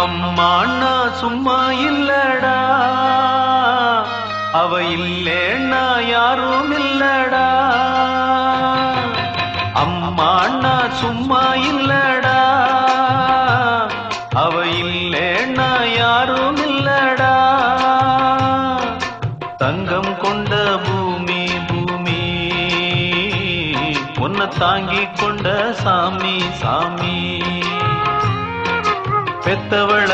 அம்மா அண்ணா சும்மா இல்லடா, அவ இல்லேன்னா யாரும் இல்லடா. அம்மா அண்ணா சும்மா இல்லடா, அவ இல்லேன்னா யாரும் இல்லடா. தங்கம் கொண்ட பூமி பூமி, உன்னை தாங்கிக் கொண்ட சாமி சாமி. பெத்தவள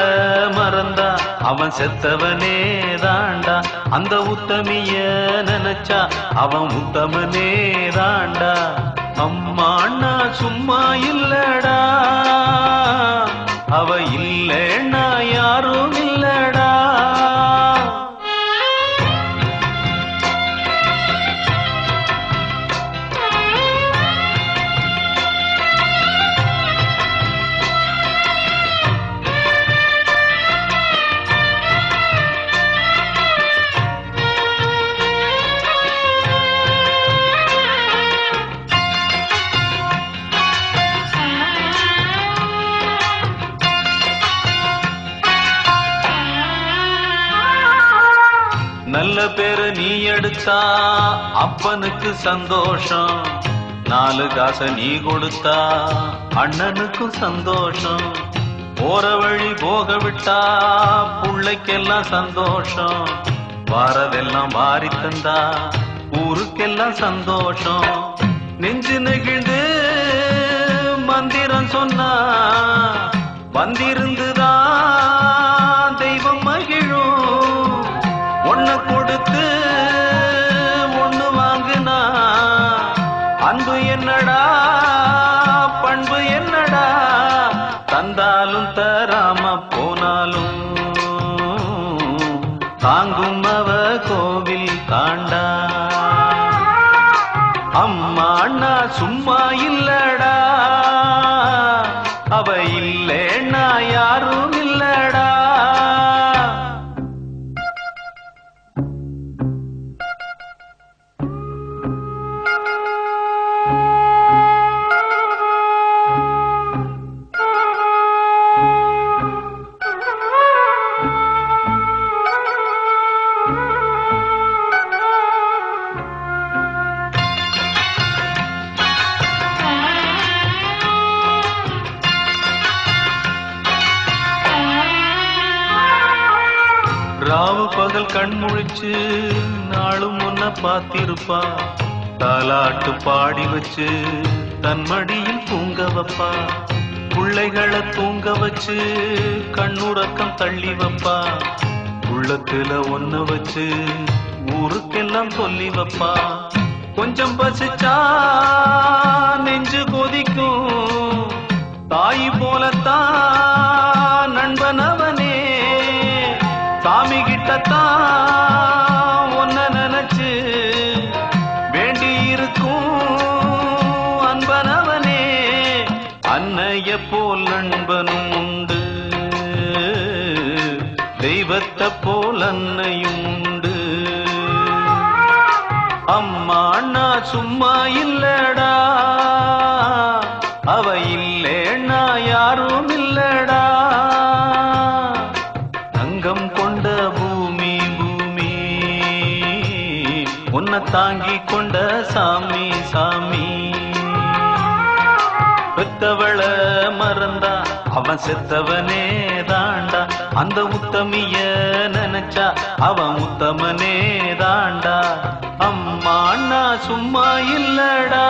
மறந்தா அவன் செத்தவனே தாண்டா, அந்த உத்தமிய நினைச்சா அவன் உத்தமனே தாண்டா. அம்மா அண்ணா சும்மா இல்லடா, அவ இல்லேன்னா யாரும் இல்லடா. நல்ல பேரு நீ எடுத்தா அப்பனுக்கு சந்தோஷம், 4 காசை நீ கொடுத்தா அண்ணனுக்கும் சந்தோஷம். போற வழி போக விட்டா புள்ளைக்கெல்லாம் சந்தோஷம், வாரதெல்லாம் வாரி தந்தா ஊருக்கெல்லாம் சந்தோஷம். நெஞ்சு நெகிழ்ந்து மந்திரம் சொன்னா வந்திருந்துதான் தெய்வம் மகிழும். ஒண்ணு கொடுத்து ஒண்ணு வாங்குனா அன்பு என்னடா பண்பு என்னடா. தந்தாலும் தராம போனாலும் தாங்கும் அவ கோவில் தாண்டா. அம்மா அண்ணா சும்மா இல்லடா, அவ இல்லேன்னா யாரும் இல்லடா. ராவு பகல் கண் முழிச்சு நாளும் முன்ன பார்த்திருப்பா, தாலாட்டு பாடி வச்சு தன் மடியில் தூங்க வைப்பா. பிள்ளைகளை தூங்க வச்சு கண்ணுறக்கம் தள்ளி வைப்பா. உள்ளத்துல ஒன்ன வச்சு ஊருக்கெல்லாம் சொல்லி வைப்பா. கொஞ்சம் பசிச்சா நெஞ்சு கொதிக்கும், தாய் போலத்தான் நண்பனவனே. சாமி கிட்டத்தான் ஒன்ன நினைச்சு வேண்டி இருக்கும் அன்பனவனே. அன்னைய போல் நண்பனும் உண்டு, தெய்வத்தை போல் அன்னையும் உண்டு. அம்மா அண்ணா சும்மா இல்லடா, அவ இல்லேன்னா யாரும் இல்லடா. தங்கம் கொண்ட பூமி பூமி, உன்னை தாங்கிக் கொண்ட சாமி சாமி. பெத்தவள மறந்தா அவன் செத்தவனே தாண்டா, அந்த உத்தமிய நினைச்சா அவன் உத்தமனே தாண்டா. அம்மா அண்ணா சும்மா இல்லடா.